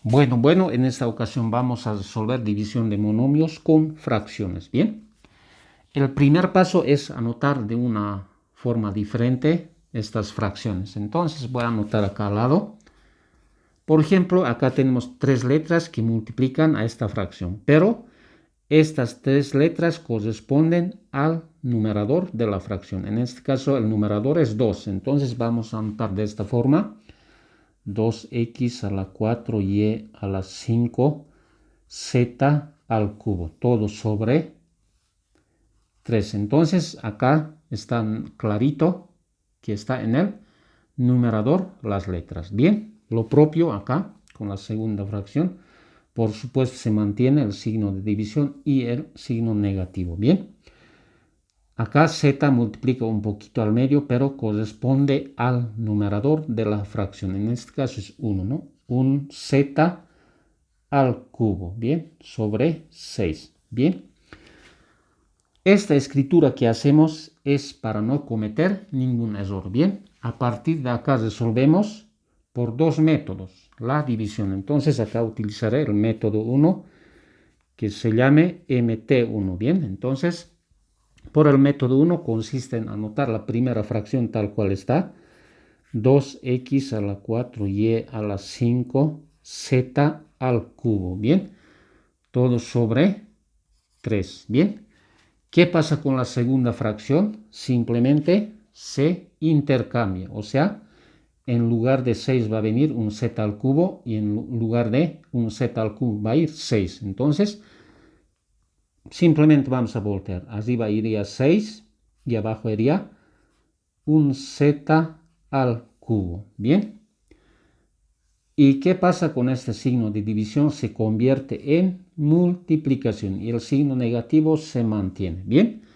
Bueno, en esta ocasión vamos a resolver división de monomios con fracciones. Bien, el primer paso es anotar de una forma diferente estas fracciones. Entonces voy a anotar acá al lado. Por ejemplo, acá tenemos tres letras que multiplican a esta fracción, pero estas tres letras corresponden al numerador de la fracción. En este caso el numerador es 2, entonces vamos a anotar de esta forma. 2x a la 4y a la 5 z al cubo, todo sobre 3. Entonces acá está clarito que está en el numerador las letras. Bien, lo propio acá con la segunda fracción. Por supuesto se mantiene el signo de división y el signo negativo. Bien, acá z multiplica un poquito al medio, pero corresponde al numerador de la fracción. En este caso es 1, ¿no? Un z al cubo, bien, sobre 6. Bien, esta escritura que hacemos es para no cometer ningún error. Bien, a partir de acá resolvemos por dos métodos la división. Entonces acá utilizaré el método 1 que se llame MT1. Bien, entonces por el método 1 consiste en anotar la primera fracción tal cual está. 2x a la 4y a la 5 z al cubo. Bien, todo sobre 3. Bien, ¿qué pasa con la segunda fracción? Simplemente se intercambia, o sea, en lugar de 6 va a venir un z al cubo y en lugar de un z al cubo va a ir 6. Entonces, simplemente vamos a voltear. Arriba iría 6 y abajo iría un z al cubo. Bien. ¿Y qué pasa con este signo de división? Se convierte en multiplicación y el signo negativo se mantiene. Bien.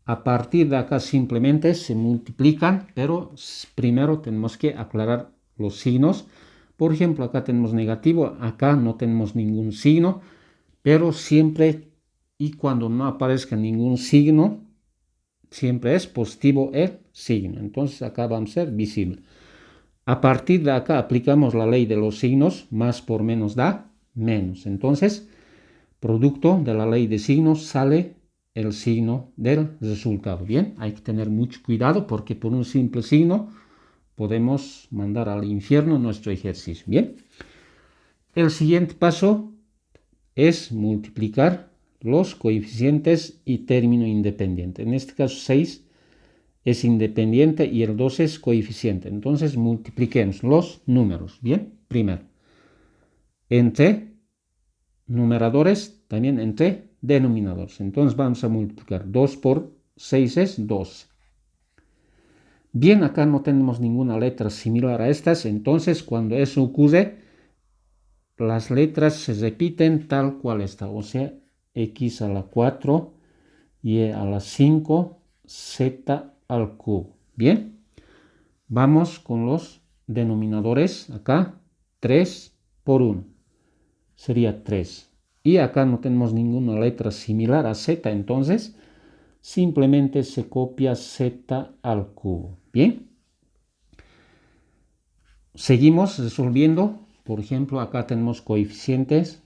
A partir de acá simplemente se multiplican, pero primero tenemos que aclarar los signos. Por ejemplo, acá tenemos negativo, acá no tenemos ningún signo, pero siempre y cuando no aparezca ningún signo, siempre es positivo el signo. Entonces acá vamos a ser visible. A partir de acá aplicamos la ley de los signos, más por menos da menos. Entonces, producto de la ley de signos sale el signo del resultado. Bien, hay que tener mucho cuidado porque por un simple signo podemos mandar al infierno nuestro ejercicio. Bien, el siguiente paso es multiplicar los coeficientes y término independiente. En este caso 6 es independiente y el 2 es coeficiente. Entonces multipliquemos los números. Bien, primero entre numeradores, también entre denominadores. Entonces vamos a multiplicar 2 por 6 es 12. Bien, acá no tenemos ninguna letra similar a estas, entonces cuando eso ocurre, las letras se repiten tal cual está, o sea, x a la 4, y a la 5, z al cubo. Bien, vamos con los denominadores, acá 3 por 1, sería 3. Y acá no tenemos ninguna letra similar a z, entonces simplemente se copia z al cubo. Bien, seguimos resolviendo. Por ejemplo, acá tenemos coeficientes,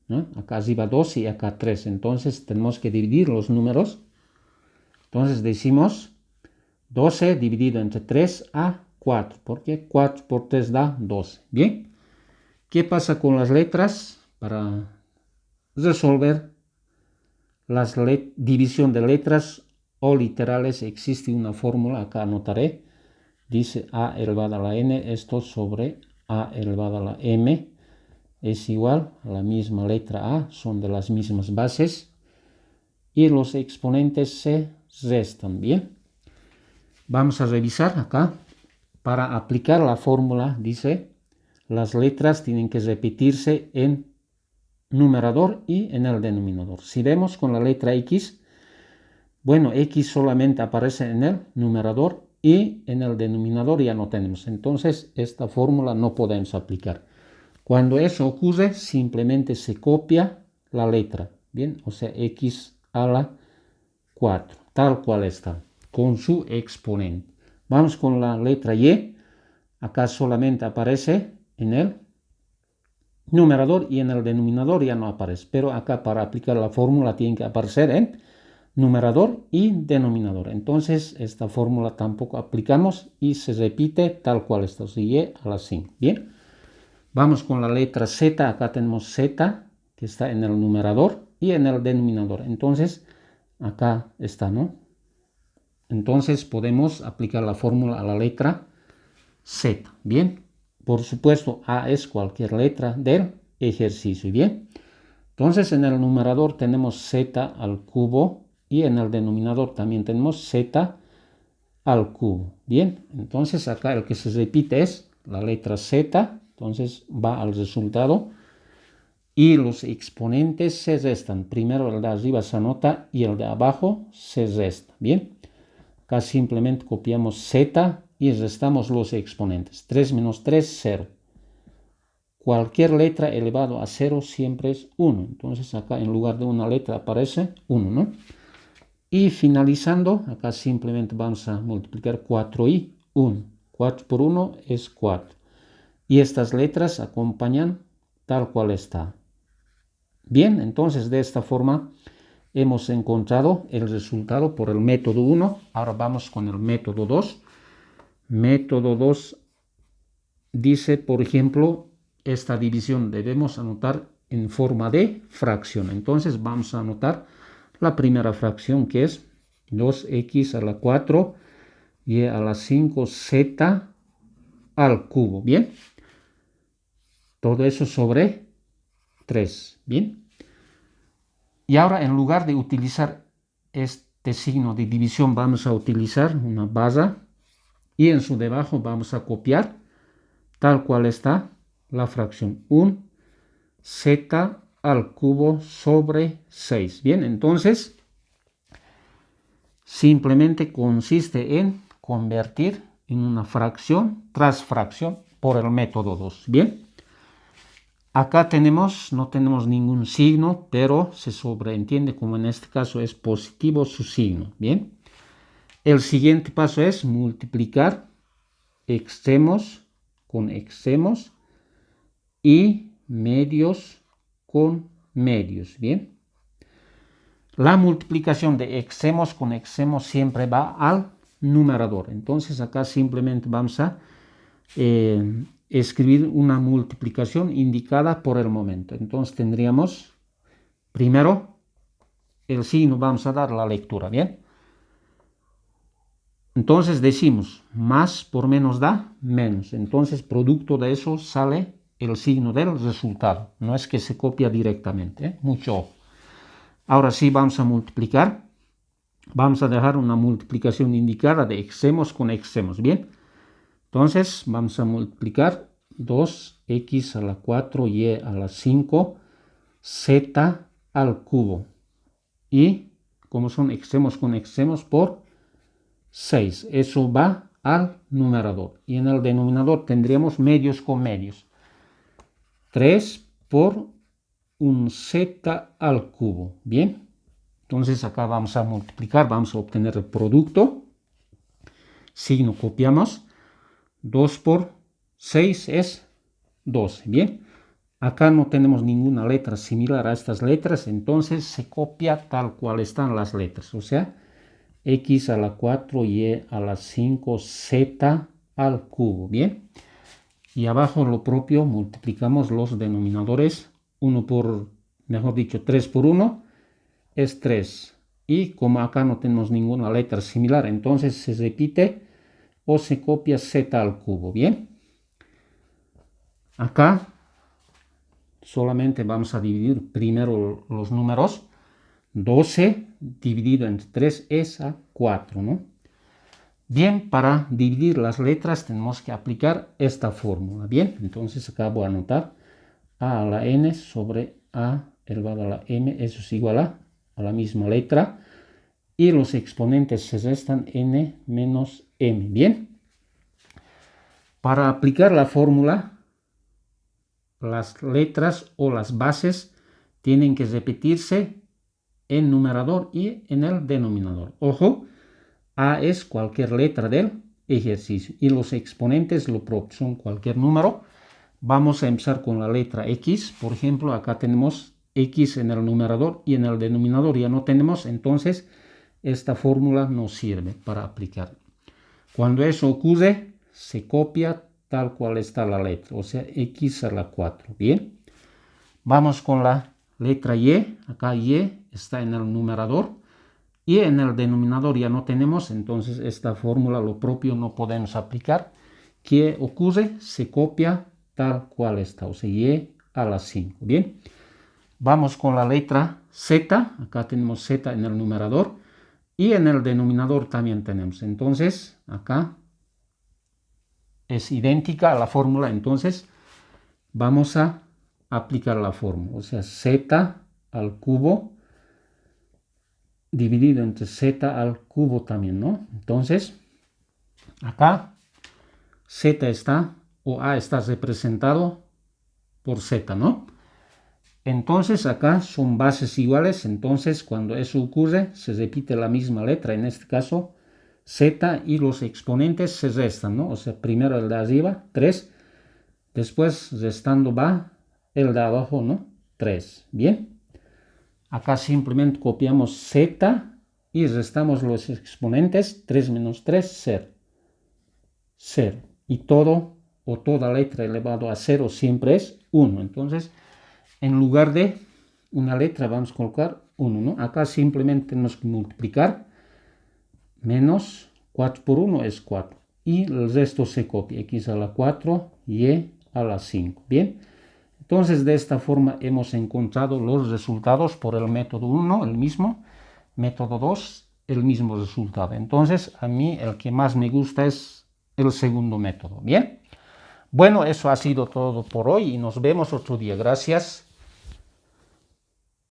¿no? Acá arriba 2 y acá 3. Entonces tenemos que dividir los números. Entonces decimos 12 dividido entre 3 a 4, porque 4 por 3 da 12. Bien, ¿qué pasa con las letras? Para resolver la división de letras o literales existe una fórmula, acá anotaré. Dice a elevado a la n, esto sobre a elevado a la m es igual a la misma letra a, son de las mismas bases y los exponentes se restan. Bien, vamos a revisar acá. Para aplicar la fórmula, dice, las letras tienen que repetirse en numerador y en el denominador. Si vemos con la letra X, bueno, X solamente aparece en el numerador y en el denominador ya no tenemos. Entonces, esta fórmula no podemos aplicar. Cuando eso ocurre, simplemente se copia la letra. Bien, o sea, X a la 4, tal cual está, con su exponente. Vamos con la letra Y. Acá solamente aparece en el numerador y en el denominador ya no aparece. Pero acá para aplicar la fórmula tiene que aparecer en numerador y denominador. Entonces esta fórmula tampoco aplicamos y se repite tal cual está. Y a la 5. Bien. Vamos con la letra Z. Acá tenemos Z que está en el numerador y en el denominador. Entonces acá está, ¿no? Entonces podemos aplicar la fórmula a la letra Z. Bien. Por supuesto, A es cualquier letra del ejercicio. Bien. Entonces en el numerador tenemos Z al cubo y en el denominador también tenemos Z al cubo. Bien. Entonces acá el que se repite es la letra Z. Entonces va al resultado y los exponentes se restan. Primero el de arriba se anota y el de abajo se resta. Bien. Acá simplemente copiamos Z y restamos los exponentes. 3 menos 3, 0. Cualquier letra elevado a 0 siempre es 1. Entonces acá en lugar de una letra aparece 1, ¿no? Y finalizando, acá simplemente vamos a multiplicar 4 y 1. 4 por 1 es 4. Y estas letras acompañan tal cual está. Bien, entonces de esta forma hemos encontrado el resultado por el método 1. Ahora vamos con el método 2. Método 2 dice, por ejemplo, esta división debemos anotar en forma de fracción. Entonces vamos a anotar la primera fracción, que es 2x a la 4 y a la 5z al cubo. Bien. Todo eso sobre 3. Bien. Y ahora en lugar de utilizar este signo de división vamos a utilizar una barra y en su debajo vamos a copiar tal cual está la fracción 1z al cubo sobre 6. Bien, entonces simplemente consiste en convertir en una fracción tras fracción por el método 2. Bien. Acá no tenemos ningún signo, pero se sobreentiende como en este caso es positivo su signo. Bien. El siguiente paso es multiplicar extremos con extremos y medios con medios. Bien. La multiplicación de extremos con extremos siempre va al numerador. Entonces acá simplemente vamos a escribir una multiplicación indicada por el momento. Entonces tendríamos primero el signo, vamos a dar la lectura. Bien. Entonces decimos más por menos da menos. Entonces producto de eso sale el signo del resultado. No es que se copia directamente. Mucho ojo. Ahora sí vamos a multiplicar. Vamos a dejar una multiplicación indicada de extremos con extremos. Bien. Entonces vamos a multiplicar 2x a la 4 y a la 5 z al cubo. Y como son extremos con extremos por 6. Eso va al numerador. Y en el denominador tendríamos medios con medios. 3 por un z al cubo. Bien. Entonces acá vamos a multiplicar. Vamos a obtener el producto. Signo copiamos. 2 por 6 es 12. Bien. Acá no tenemos ninguna letra similar a estas letras. Entonces se copia tal cual están las letras. O sea, x a la 4 y a la 5 z al cubo. Bien. Y abajo lo propio, multiplicamos los denominadores. 3 por 1 es 3. Y como acá no tenemos ninguna letra similar, entonces se repite o se copia z al cubo. Bien. Acá solamente vamos a dividir primero los números. 12 dividido entre 3 es a 4, ¿no? Bien, para dividir las letras tenemos que aplicar esta fórmula. Bien, entonces acá voy a anotar a la n sobre a elevado a la m, eso es igual a la misma letra. Y los exponentes se restan n menos m. Bien, para aplicar la fórmula, las letras o las bases tienen que repetirse en numerador y en el denominador. Ojo, A es cualquier letra del ejercicio y los exponentes lo propio son cualquier número Vamos a empezar con la letra X. Por ejemplo, acá tenemos X en el numerador y en el denominador ya no tenemos, entonces esta fórmula no sirve para aplicar. Cuando eso ocurre, se copia tal cual está la letra, o sea, X a la 4. Bien, vamos con la letra Y. Acá Y está en el numerador y en el denominador ya no tenemos, entonces esta fórmula lo propio no podemos aplicar. ¿Qué ocurre? Se copia tal cual está, o sea, Y a la 5. Bien, vamos con la letra Z. Acá tenemos Z en el numerador y en el denominador también tenemos. Entonces, acá es idéntica a la fórmula. Entonces, vamos a aplicar la fórmula. O sea, Z al cubo dividido entre Z al cubo también, ¿no? Entonces, acá Z está, o A está representado por Z, ¿no? Entonces acá son bases iguales, entonces cuando eso ocurre se repite la misma letra, en este caso Z, y los exponentes se restan, ¿no? O sea, primero el de arriba, 3, después restando va el de abajo, ¿no? 3, ¿bien? Acá simplemente copiamos Z y restamos los exponentes, 3 menos 3, 0. 0. Y todo o toda letra elevado a 0 siempre es 1, entonces en lugar de una letra vamos a colocar 1, ¿no? Acá simplemente tenemos que multiplicar. Menos 4 por 1 es 4. Y el resto se copia. X a la 4, Y a la 5. Bien. Entonces de esta forma hemos encontrado los resultados por el método 1, el mismo. Método 2, el mismo resultado. Entonces a mí el que más me gusta es el segundo método. Bien. Bueno, eso ha sido todo por hoy y nos vemos otro día. Gracias.